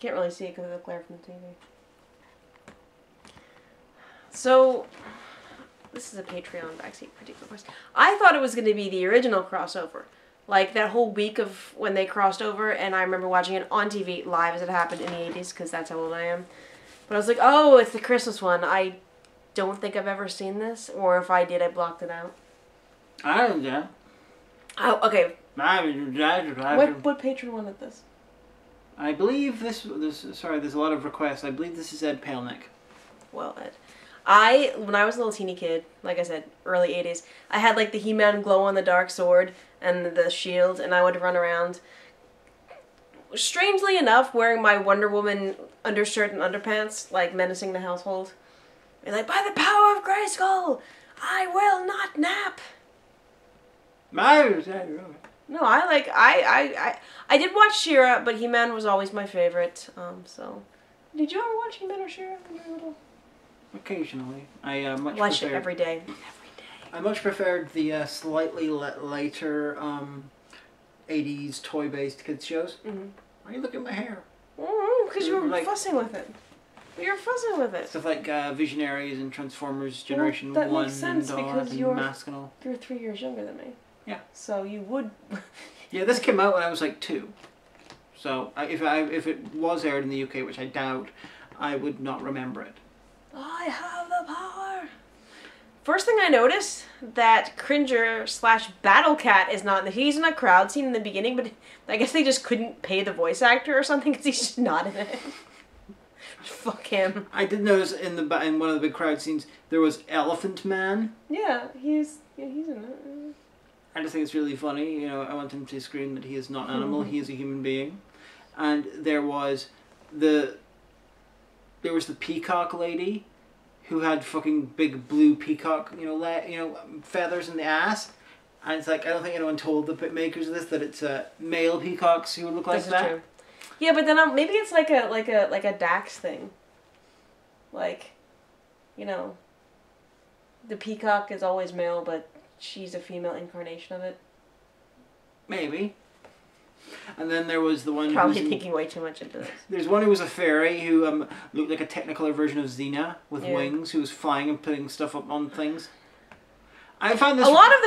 Can't really see it because of the glare from the TV. So, this is a Patreon Backseat critique, of course. I thought it was going to be the original crossover. Like, that whole week of when they crossed over, and I remember watching it on TV live as it happened in the 80s, because that's how old I am. But I was like, oh, it's the Christmas one. I don't think I've ever seen this, or if I did, I blocked it out. I don't know. Oh, okay. What patron wanted this? I believe this. Sorry, there's a lot of requests. I believe this is Ed Palenick. Well, Ed. When I was a little teeny kid, like I said, early 80s, I had like the He-Man glow-in-the-dark sword and the shield, and I would run around, strangely enough, wearing my Wonder Woman undershirt and underpants, like menacing the household. And like, by the power of Grayskull, I will not nap. No, I did watch She-Ra, but He-Man was always my favorite. So, did you ever watch He-Man or She-Ra when you were little? Occasionally, I much watch preferred. it every day. I much preferred the slightly later 80s toy-based kids shows. Mm-hmm. Why are you looking at my hair? Because you were like, fussing with it. You were fussing with it. Stuff like Visionaries and Transformers Generation 1 makes sense because and Mask and all. You're 3 years younger than me. Yeah. So you would. Yeah, this came out when I was like 2. So if it was aired in the UK, which I doubt, I would not remember it. I have the power. First thing I noticed, that Cringer / Battle Cat is not. He's in a crowd scene in the beginning, but I guess they just couldn't pay the voice actor or something because he's just not in it. Fuck him. I did notice in one of the big crowd scenes there was Elephant Man. Yeah, he's in it. I just think it's really funny. You know, I want him to scream that he is not an animal; he is a human being. And there was the peacock lady, who had fucking big blue peacock, feathers in the ass. And it's like, I don't think anyone told the makers of this that it's male peacocks who would look like that. True. Yeah, but then maybe it's like a Dax thing. Like, the peacock is always male, but she's a female incarnation of it. Maybe. And then there was the one probably thinking way too much into this. There's one who was a fairy who looked like a Technicolor version of Xena with wings, who was flying and putting stuff up on things. I found this. A lot of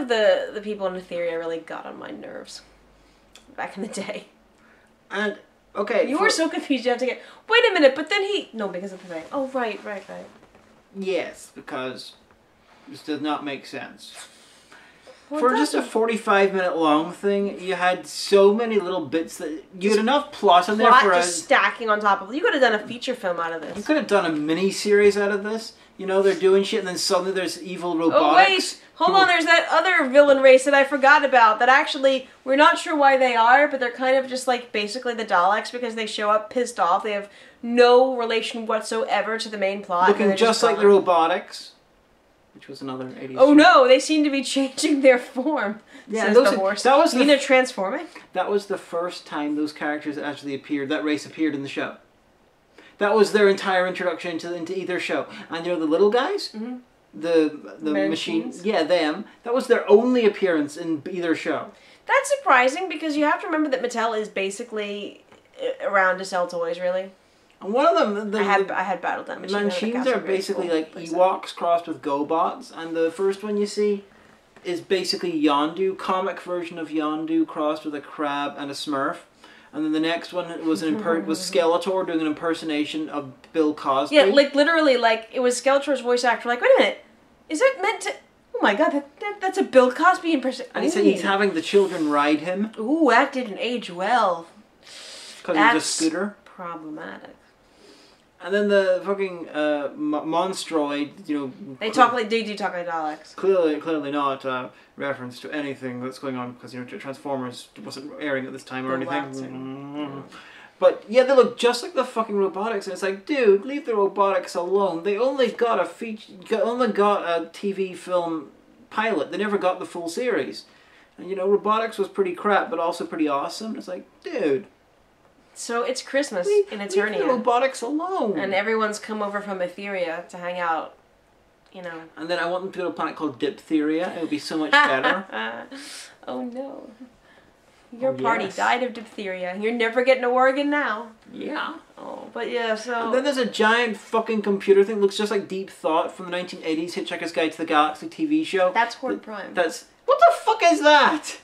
the people in Etheria really got on my nerves back in the day. And okay, you were so confused. You have to get. Wait a minute, but then because of the thing. Oh right. Yes, because this does not make sense. For just a 45-minute long thing, you had so many little bits that you had enough plot in there for just stacking on top of it. You could have done a feature film out of this. You could have done a mini-series out of this. You know, they're doing shit and then suddenly there's evil robotics. Oh wait, hold on, there's that other villain race that I forgot about that actually, we're not sure why they are, but they're kind of just like basically the Daleks because they show up pissed off. They have no relation whatsoever to the main plot. Looking just like the robotics. Which was another 80s. Oh no, they seem to be changing their form. Yeah, says the horse. That was you mean they're transforming? That was the first time those characters actually appeared, that race appeared in the show. That was their entire introduction into either show. And the little guys? Mm-hmm. The machines? Yeah, them. That was their only appearance in either show. That's surprising because you have to remember that Mattel is basically around to sell toys, really. And one of them, I had battled that machine. Machines are basically like Ewoks crossed with GoBots, and the first one you see is basically Yondu, comic version of Yondu crossed with a crab and a Smurf. And then the next one was Skeletor doing an impersonation of Bill Cosby. Yeah, like literally, like it was Skeletor's voice actor. Like, wait a minute, is it meant to? Oh my god, that's a Bill Cosby impersonation. And he said he's having the children ride him. Ooh, that didn't age well. Because he's a scooter. Problematic. And then the fucking Monstroid, they do talk like Daleks. Clearly not reference to anything that's going on because Transformers wasn't airing at this time or anything. But yeah, they look just like the fucking robotics, and it's like, dude, leave the robotics alone. They only got a TV film pilot. They never got the full series. And robotics was pretty crap, but also pretty awesome. It's like, dude. So it's Christmas in Eternia. Leave the robotics alone. And everyone's come over from Etheria to hang out you know. And then I want them to go to a planet called Diphtheria. It would be so much better. Oh no. Your party died of diphtheria. You're never getting to Oregon now. Yeah. Oh, but yeah, so... And then there's a giant fucking computer thing. Looks just like Deep Thought from the 1980s Hitchhiker's Guide to the Galaxy TV show. That's Horde Prime. That's... What the fuck is that?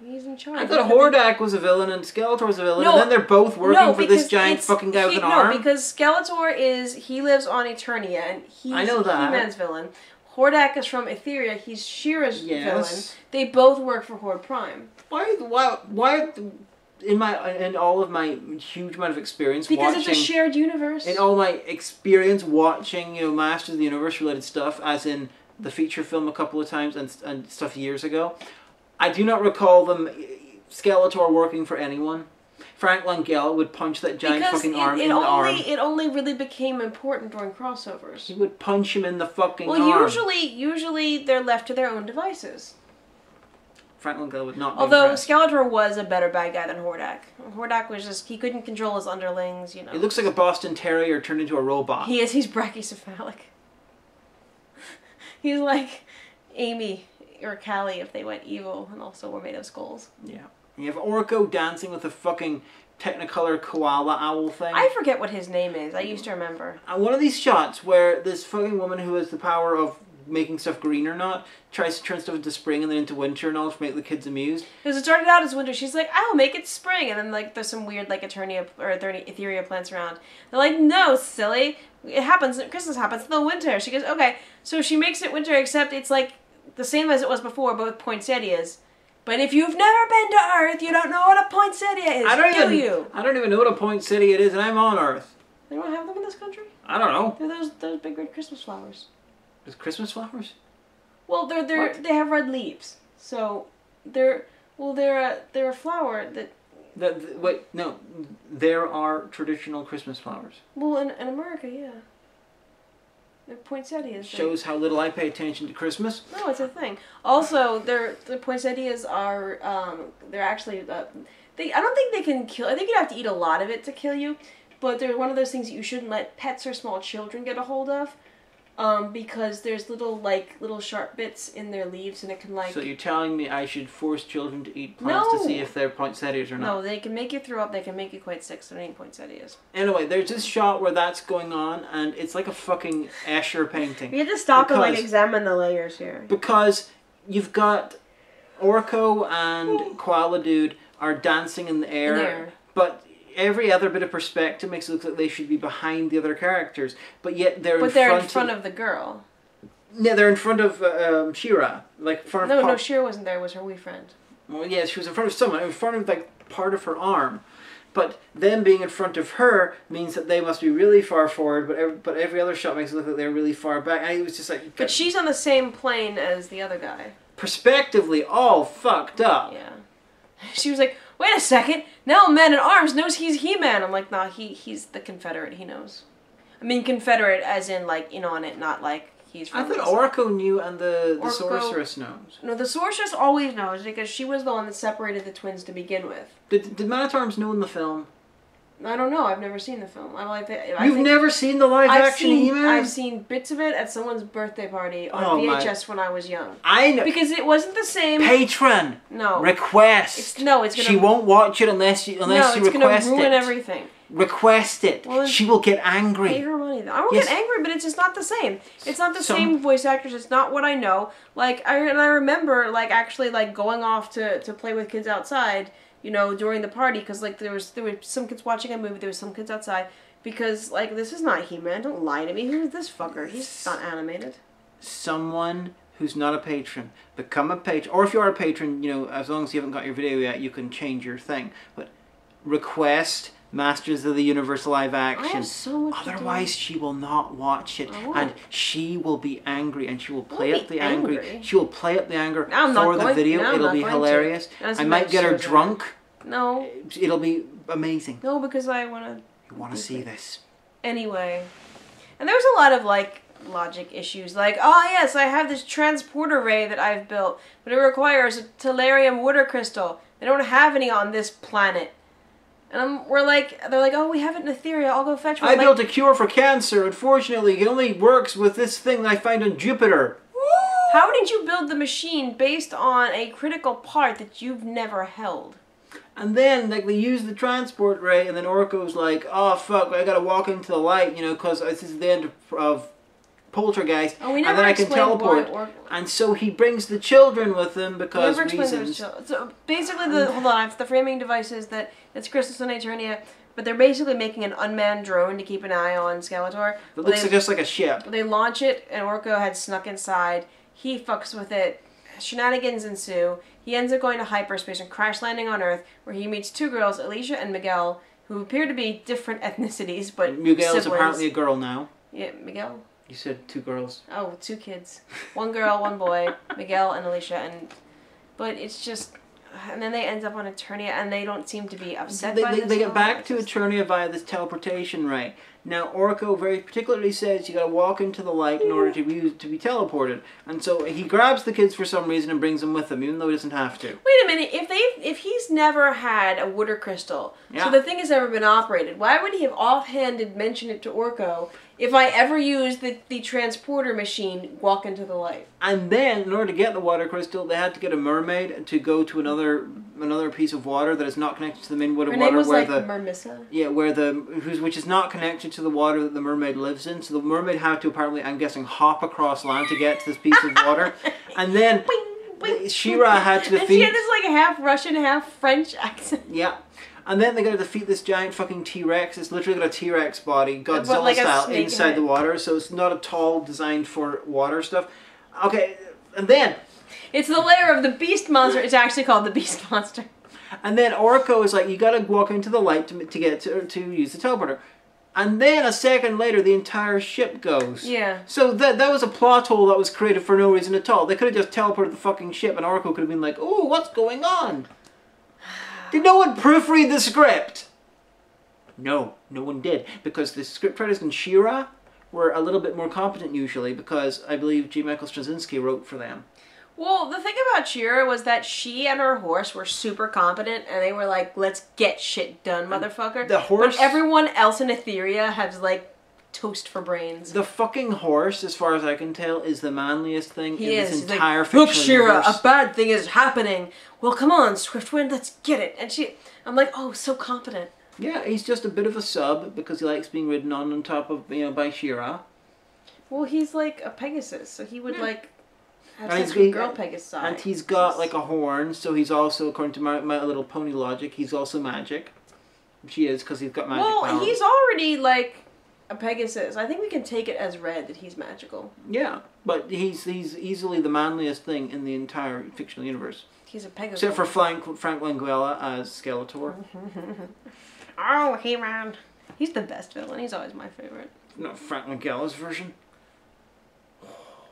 He's in charge. I thought Hordak was a villain and Skeletor was a villain, and then they're both working for this giant fucking guy with an arm. No, because Skeletor he lives on Eternia, and he's I know that. He-Man's villain. Hordak is from Etheria. He's She-Ra's villain. They both work for Horde Prime. Why in all of my huge amount of experience because watching... it's a shared universe. In all my experience watching, Masters of the Universe related stuff, as in the feature film a couple of times and stuff years ago, I do not recall Skeletor working for anyone. Frank Langella would punch that giant fucking arm in the arm. It only really became important during crossovers. He would punch him in the fucking arm. Well, usually they're left to their own devices. Frank Langella would not be Although impressed. Skeletor was a better bad guy than Hordak. Hordak was just, he couldn't control his underlings, He looks like a Boston Terrier turned into a robot. He's brachycephalic. He's like Amy or Callie if they went evil and also were made of skulls. Yeah. You have Orko dancing with a fucking Technicolor koala owl thing. I forget what his name is. I used to remember. One of these shots where this fucking woman who has the power of making stuff green or not tries to turn stuff into spring and then into winter and all to make the kids amused. Because it started out as winter. She's like, I will make it spring. And then there's some weird Etheria plants around. They're like, no, silly. It happens. Christmas happens in the winter. She goes, okay. So she makes it winter, except it's like the same as it was before, but with poinsettias. But if you've never been to Earth, you don't know what a poinsettia is, do you? I don't even know what a poinsettia is, and I'm on Earth. They don't have them in this country? I don't know. They're those big red Christmas flowers. There's Christmas flowers? Well, they have red leaves, so they're a flower that. Wait, no, there are traditional Christmas flowers. Well, in America, yeah. They're poinsettias. Shows how little I pay attention to Christmas. No, it's a thing. Also, the poinsettias are they're actually I don't think they can kill. I think you'd have to eat a lot of it to kill you, but they're one of those things that you shouldn't let pets or small children get a hold of. Because there's little sharp bits in their leaves, and it can So you're telling me I should force children to eat plants to see if they're poinsettias or not? No, they can make you throw up. They can make you quite sick. So don't eat poinsettias. Anyway, there's this shot where that's going on, and it's like a fucking Escher painting. We have to stop and examine the layers here. Because you've got Orko and Koala Dude are dancing in the air. But every other bit of perspective makes it look like they should be behind the other characters, but yet they're in front of the girl. Yeah, they're in front of She-Ra, No, She-Ra wasn't there. It was her wee friend. Well, yeah, she was in front of someone, in front of part of her arm, but them being in front of her means that they must be really far forward. But every other shot makes it look like they're really far back. And it was just like. But she's on the same plane as the other guy. Perspectively, all fucked up. Yeah. She was like, wait a second, now Man at Arms knows he's He-Man. I'm like, nah, he's the Confederate, he knows. I mean Confederate as in in on it, not like he's from... I thought Orko knew and the Sorceress knows. No, the Sorceress always knows because she was the one that separated the twins to begin with. Did Man at Arms know in the film? I don't know. I've never seen the film. You've never seen the live-action He-Man? I've seen bits of it at someone's birthday party on VHS when I was young. I know. Because it wasn't the same... Patron! No. Request! It's gonna... She won't watch it unless you request it. No, it's gonna ruin everything. Request it. Well, she will get angry. Pay her money. I won't get angry, but it's just not the same. It's not the same voice actors. It's not what I know. I remember, actually, going off to play with kids outside... during the party, because there were some kids watching a movie, there were some kids outside, because this is not He-Man. Don't lie to me. Who is this fucker? He's not animated. Someone who's not a patron, become a patron, or if you are a patron, as long as you haven't got your video yet, you can change your thing. But request Masters of the Universe live action. I have so much Otherwise, she will not watch it, and she will be angry, and she will play up the anger. She will play up the anger for the video. It'll be hilarious. I might get her drunk. No. It'll be amazing. No, because I want to... You want to see this. Anyway. And there was a lot of, logic issues. Oh, yes, I have this transporter ray that I've built, but it requires a tellurium water crystal. They don't have any on this planet. And they're like, oh, we have it in Etheria. I'll go fetch one. I built a cure for cancer. Unfortunately, it only works with this thing that I find on Jupiter. How did you build the machine based on a critical part that you've never held? And then, like, they use the transport ray, and then Orko's like, oh, fuck, I gotta walk into the light, you know, because this is the end of Poltergeist, we and then I can teleport. And so he brings the children with him because reasons. So basically, the framing device is that it's Christmas on Eternia, but they're basically making an unmanned drone to keep an eye on Skeletor. It looks just like a ship. They launch it, and Orko had snuck inside. He fucks with it. Shenanigans ensue. He ends up going to hyperspace and crash landing on Earth, where he meets two girls, Alicia and Miguel, who appear to be different ethnicities, but Miguel's siblings. apparently a girl now. Yeah, Miguel. You said two girls. Oh, two kids. One girl, one boy. Miguel and Alicia. But it's just... And then they end up on Eternia, and they don't seem to be upset by this. They get back to Eternia via this teleportation ray. Now, Orko very particularly says you gotta walk into the light in order to be teleported. And so he grabs the kids for some reason and brings them with him, even though he doesn't have to. Wait a minute, if he's never had a water crystal, so the thing has never been operated, why would he have offhanded mentioned it to Orko? If I ever use the transporter machine, walk into the light. And then, in order to get the water crystal, they had to get a mermaid to go to another piece of water that is not connected to the main water. Her name was like Mermissa. Yeah, which is not connected to the water that the mermaid lives in. So the mermaid had to apparently, I'm guessing, hop across land to get to this piece of water. And then She-Ra had to defeat. And she had this like half Russian, half French accent. Yeah. And then they gotta defeat this giant fucking T-Rex. It's literally got a T-Rex body, Godzilla like style, inside the water. So it's not at all designed for water stuff. Okay, and then... It's the lair of the beast monster. It's actually called the beast monster. And then Orko is like, you gotta walk into the light to get to use the teleporter. And then a second later, the entire ship goes. Yeah. So that was a plot hole that was created for no reason at all. They could have just teleported the fucking ship and Orko could have been like, oh, what's going on? Did no one proofread the script? No, no one did. Because the scriptwriters in She-Ra were a little bit more competent usually because I believe G. Michael Straczynski wrote for them. Well, the thing about She-Ra was that she and her horse were super competent and they were like, let's get shit done, motherfucker. The horse... But everyone else in Etheria has like toast for brains. The fucking horse, as far as I can tell, is the manliest thing in this entire like, fictional look, She-Ra, universe. a bad thing is happening. Well, come on, Swiftwind, let's get it. And I'm like, oh, so competent. Yeah, he's just a bit of a sub because he likes being ridden on top of, by She-Ra. Well, he's like a Pegasus, so he would like have sex with girl Pegasus. And he's got like a horn, so he's also, according to my Little Pony logic, he's also magic. She is, because he's got magic powers. Well, he's already like a Pegasus. I think we can take it as read that he's magical. Yeah, but he's easily the manliest thing in the entire fictional universe. He's a Pegasus. Except for Frank Langella as Skeletor. Oh, He-Man. He's the best villain. He's always my favorite. Not Frank Langella's version.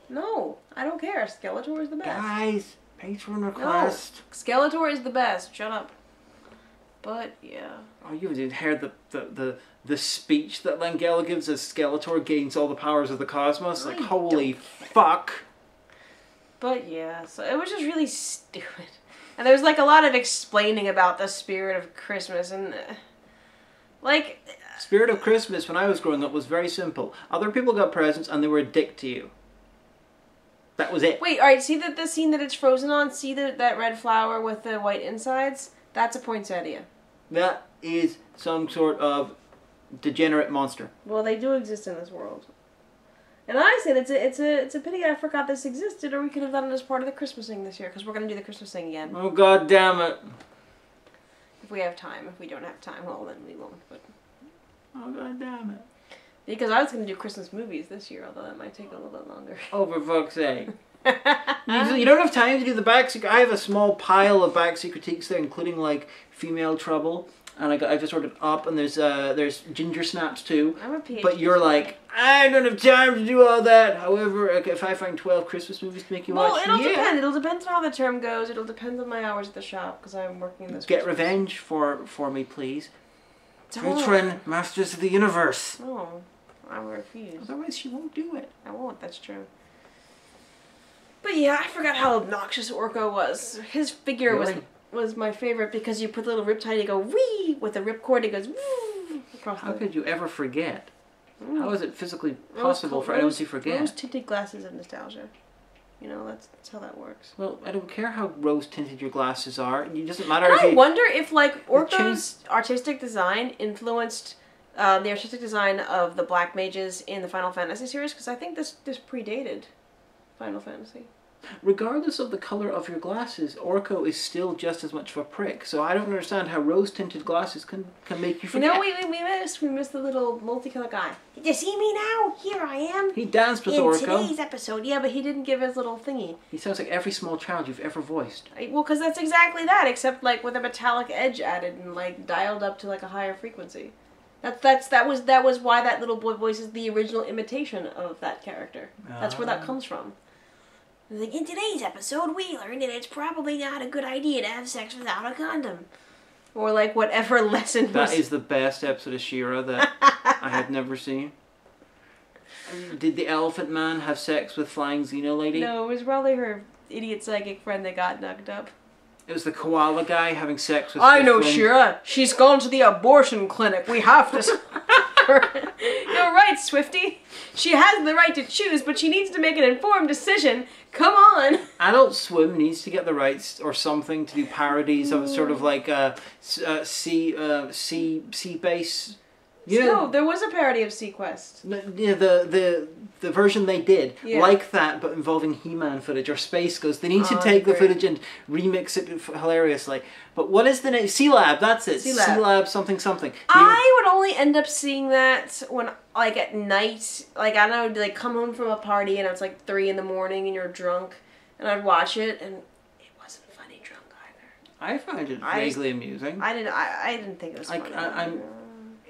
No, I don't care. Skeletor is the best. Guys, patron request. No, Skeletor is the best. Shut up. But yeah. Oh, you didn't hear the speech that Langella gives as Skeletor gains all the powers of the cosmos. Like, holy fuck. But yeah, so it was just really stupid. And there was like a lot of explaining about the spirit of Christmas and like... Spirit of Christmas when I was growing up was very simple. Other people got presents and they were a dick to you. That was it. Wait, alright, see the scene that it's frozen on? See that red flower with the white insides? That's a poinsettia. That is some sort of degenerate monster. Well, they do exist in this world. And I say that it's a pity I forgot this existed, or we could have done it as part of the Christmas thing this year, because we're going to do the Christmas thing again. Oh, god damn it. If we have time. If we don't have time, well, then we won't. But oh, god damn it. Because I was going to do Christmas movies this year, although that might take a little bit longer. Oh, for fuck's sake. You don't have time to do the Backseat. I have a small pile of Backseat critiques there, including, like, Female Trouble. And I just ordered up, and there's Ginger Snaps too. I'm a PhD. But you're like, I don't have time to do all that. However, if I find 12 Christmas movies to make you watch, it'll depend. It'll depend on how the term goes. It'll depend on my hours at the shop, because I'm working this Get Christmas. revenge for me, please. Patron, Masters of the Universe. Oh, I will refuse. Otherwise, she won't do it. I won't, that's true. But yeah, I forgot how obnoxious Orko was. His figure was was my favorite because you put the little riptide, you go wee with the ripcord, it goes woo across. How could you ever forget? Mm. How is it physically possible for anyone to forget? Rose-tinted glasses of nostalgia. You know, that's how that works. Well, I don't care how rose-tinted your glasses are. It doesn't matter And if I you... wonder if, like, Orko's artistic design influenced the artistic design of the Black Mages in the Final Fantasy series, because I think this predated Final Fantasy. Regardless of the color of your glasses, Orko is still just as much of a prick. So I don't understand how rose-tinted glasses can make you forget. You know, we missed the little multicolored guy. Did you see me now? Here I am. He danced with in Orko. Today's episode. Yeah, but he didn't give his little thingy. He sounds like every small child you've ever voiced. Well, because that's exactly that, except like with a metallic edge added and like dialed up to like a higher frequency. That was why that little boy voice is the original imitation of that character. That's where that comes from. Like, in today's episode, we learned that it's probably not a good idea to have sex without a condom. Or, like, whatever lesson That is the best episode of She-Ra that I had never seen. Did the Elephant Man have sex with Flying Xeno Lady? No, it was probably her idiot psychic friend that got knocked up. It was the koala guy having sex with... I know She-Ra. She's gone to the abortion clinic. We have to... You're right, Swifty. She has the right to choose, but she needs to make an informed decision. Come on. Adult Swim needs to get the rights or something to do parodies of sort of like sea base. No, there was a parody of Sequest. The version they did, like that, but involving He-Man footage or Space Ghost. They need to take the footage and remix it hilariously. But what is the name? C-Lab, that's it. C-Lab something something. I would only end up seeing that when, like, at night. Like, I don't know, like, come home from a party and it's like 3 in the morning and you're drunk. And I'd watch it and it wasn't funny drunk either. I find it vaguely amusing. I didn't think it was funny.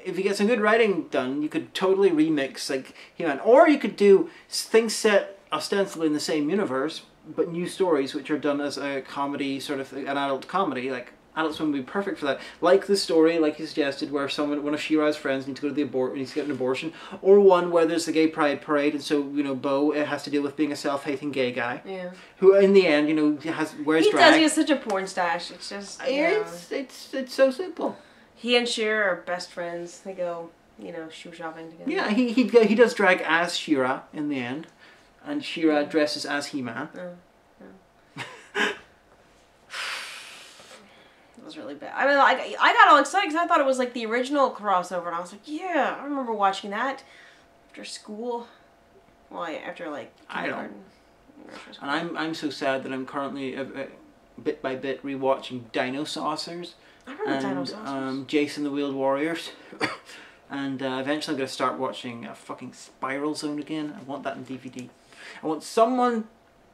If you get some good writing done, you could totally remix like He-Man, or you could do things set ostensibly in the same universe, but new stories which are done as a comedy, sort of an adult comedy. Like Adult Swim would be perfect for that. Like the story, like you suggested, where one of She-Ra's friends needs to go to needs to get an abortion, or one where there's the gay pride parade, and so Bo has to deal with being a self-hating gay guy. Yeah. Who in the end, wears drag. He has such a porn stash. It's just it's so simple. He and Cher are best friends. They go, shoe shopping together. Yeah, he does drag as She-Ra in the end, and She-Ra dresses as He-Man. It was really bad. I mean, I got all excited because I thought it was like the original crossover, and I was like, yeah, I remember watching that after school. Well, after like kindergarten. And I'm so sad that I'm currently bit by bit rewatching Dino Saucers. I remember Dino Saucers. Jason the Wheeled Warriors. And eventually I'm going to start watching fucking Spiral Zone again. I want that in DVD. I want someone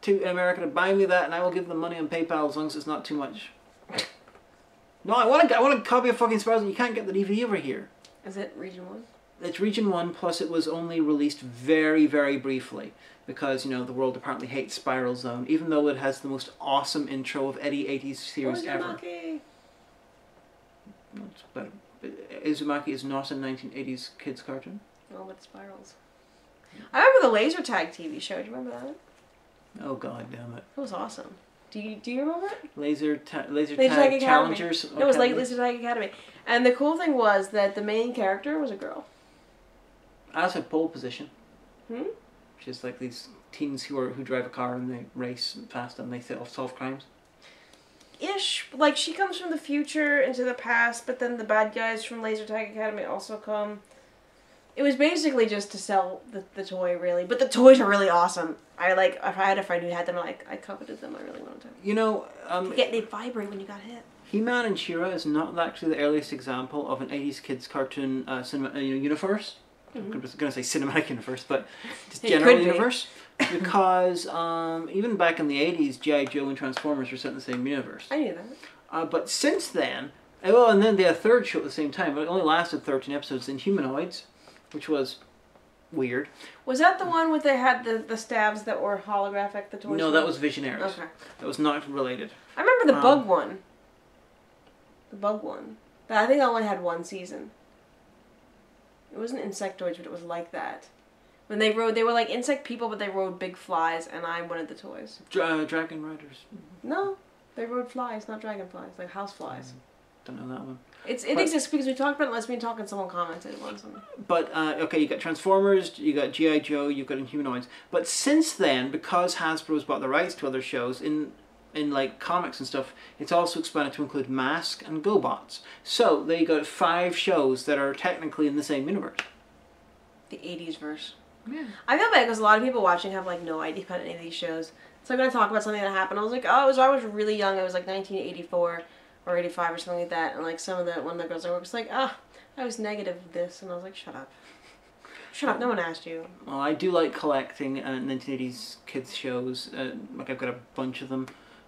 in America to buy me that, and I will give them money on PayPal as long as it's not too much. No, I want a copy of fucking Spiral Zone. You can't get the DVD over here. Is it Region 1? It's Region 1, plus it was only released very, very briefly. Because, the world apparently hates Spiral Zone, even though it has the most awesome intro of any 80s series ever. But Uzumaki is not a 1980s kids cartoon. Oh, but Spirals. I remember the Laser Tag TV show. Do you remember that? Oh god damn it! It was awesome. Do you remember it? Laser Tag Challengers. It was like Laser Tag Academy, and the cool thing was that the main character was a girl. I also had Pole Position. Which is like these teens who drive a car and they race fast and they solve crimes. Ish. Like, she comes from the future into the past, but then the bad guys from Laser Tag Academy also come. It was basically just to sell the toy, really. But the toys are really awesome. If I had a friend who had them, I coveted them. I really wanted them. They vibrate when you got hit. He-Man and She-Ra is not actually the earliest example of an 80s kids cartoon universe. I'm going to say cinematic universe, but just general universe. Because even back in the 80s, G.I. Joe and Transformers were set in the same universe. I knew that. But since then, and then they had a third show at the same time, but it only lasted 13 episodes, Inhumanoids, which was weird. Was that the one where they had the stabs that were holographic, the toys? No, that was Visionaries. Okay. That was not related. I remember the bug one. The bug one. But I think I only had one season. It wasn't Insectoids, but it was like that. When they were like insect people, but they rode big flies, and I wanted the toys. Dragon Riders. No. They rode flies, not dragonflies, like house flies. Don't know that one. It exists because we talked about it in Lesbian Talk and someone commented once on it. But, okay, you got Transformers, you got G.I. Joe, you've got Inhumanoids. But since then, because Hasbro's bought the rights to other shows, in like comics and stuff, it's also expanded to include Mask and GoBots. So they got 5 shows that are technically in the same universe. The 80s verse. Yeah. I feel bad because a lot of people watching have like no idea about any of these shows. So I'm going to talk about something that happened. I was like, oh, I was really young. It was like 1984 or 85 or something like that. And like one of the girls I worked was like, I was negative of this. And I was like, shut up. Shut up, no one asked you. Well, I do like collecting 1980s kids shows. Like I've got a bunch of them.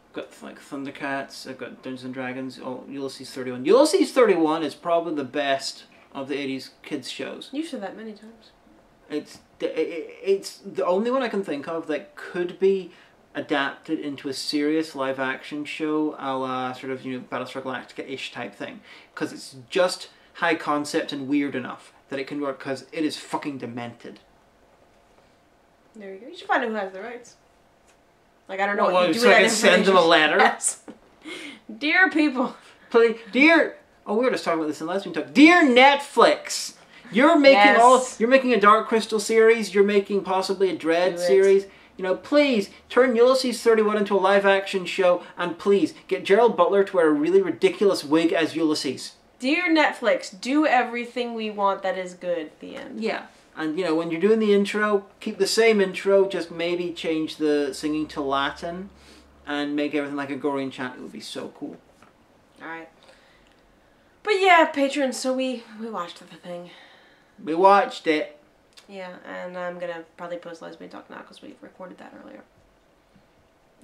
I've got like Thundercats, I've got Dungeons and Dragons, Ulysses 31. Ulysses 31 is probably the best of the 80s kids shows. You've said that many times. It's the only one I can think of that could be adapted into a serious live action show, a la sort of, Battlestar Galactica-ish type thing. Because it's just high concept and weird enough that it can work, because it is fucking demented. There you go. You should find out who has the rights. Like, I don't know what you do so with I that can send them a letter? Yes. Dear people. Please, dear... Oh, we were just talking about this in Lesbian Talk. Dear Netflix! You're making a Dark Crystal series, you're making possibly a Dread series. Please turn Ulysses 31 into a live action show, and please get Gerald Butler to wear a really ridiculous wig as Ulysses. Dear Netflix, do everything we want that is good at the end. Yeah. And, when you're doing the intro, keep the same intro, just maybe change the singing to Latin and make everything like a Gregorian chant. It would be so cool. Alright. But yeah, patrons, so we watched the thing. We watched it. Yeah, and I'm gonna probably post Lesbian Talk now because we recorded that earlier.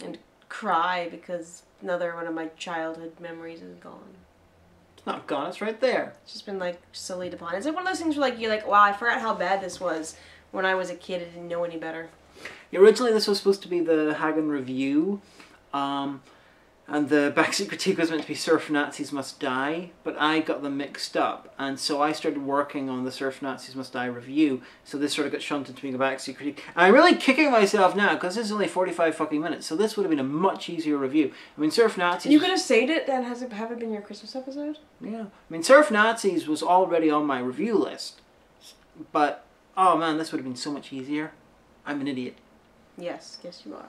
And cry because another one of my childhood memories is gone. It's not gone, it's right there. It's just been like sullied upon. It's like one of those things where you're like, wow, I forgot how bad this was when I was a kid and didn't know any better. Originally this was supposed to be the Hagen review. And the Backseat critique was meant to be Surf Nazis Must Die, but I got them mixed up, and so I started working on the Surf Nazis Must Die review, so this sort of got shunted to being a Backseat critique. And I'm really kicking myself now, because this is only 45 fucking minutes, so this would have been a much easier review. I mean, Surf Nazis... You could have saved it and have it been your Christmas episode? Yeah. I mean, Surf Nazis was already on my review list, but, oh man, this would have been so much easier. I'm an idiot. Yes you are.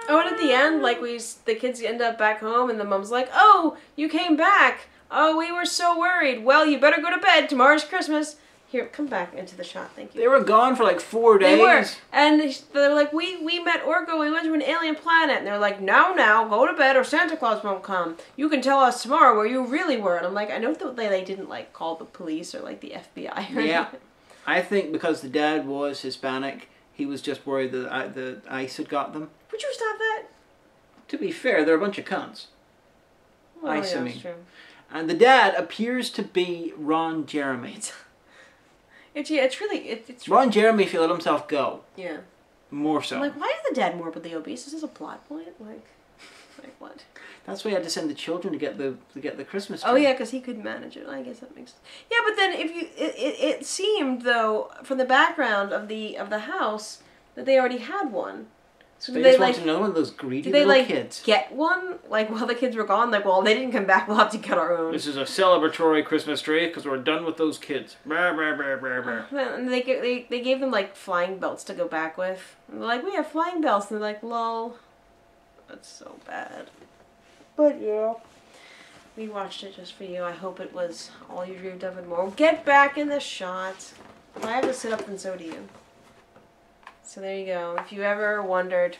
Oh, and at the end, like, the kids end up back home, and the mom's like, oh, you came back. Oh, we were so worried. Well, you better go to bed. Tomorrow's Christmas. Here, come back into the shot. Thank you. They were gone for like 4 days. They were. And they were like, we met Orko. We went to an alien planet. And they were like, now, go to bed or Santa Claus won't come. You can tell us tomorrow where you really were. And I'm like, I know that they didn't, like, call the police or, like, the FBI or yeah. anything. I think because the dad was Hispanic, he was just worried that the ice had got them. Would you stop that? To be fair, they're a bunch of cunts. Well, ice, yeah, I mean. that's true. And the dad appears to be Ron Jeremy. It's really... Ron Jeremy, if he let himself go. Yeah. More so. I'm like, why is the dad morbidly obese? Is this a plot point? Like what? That's why he had to send the children to get the Christmas tree. Oh yeah, because he could manage it. I guess that makes sense. Yeah, but then if you... It seemed, though, from the background of the house, that they already had one. So they just wanted another one of those greedy little kids. Get one? Like, while the kids were gone? Like, well, they didn't come back, we'll have to get our own. This is a celebratory Christmas tree because we're done with those kids. Brr, brr, brr, brr, brr. And they gave them, like, flying belts to go back with. And they're like, we have flying belts. And they're like, lol. That's so bad. But, yeah. We watched it just for you. I hope it was all you dreamed of and more. Get back in the shot. If I have to sit up, then so do you. So there you go. If you ever wondered...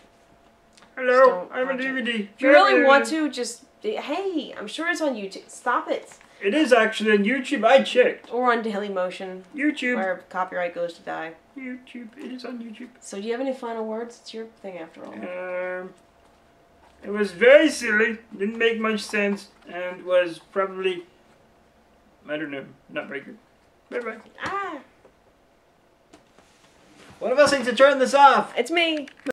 Hello, I'm a DVD. If you really want to, just... Hey, I'm sure it's on YouTube. Stop it. It is actually on YouTube. I checked. Or on Dailymotion. YouTube. Where copyright goes to die. YouTube. It is on YouTube. So do you have any final words? It's your thing after all. It was very silly. Didn't make much sense. And was probably... I don't know. Not very good. Bye-bye. Ah. One of us needs to turn this off. It's me.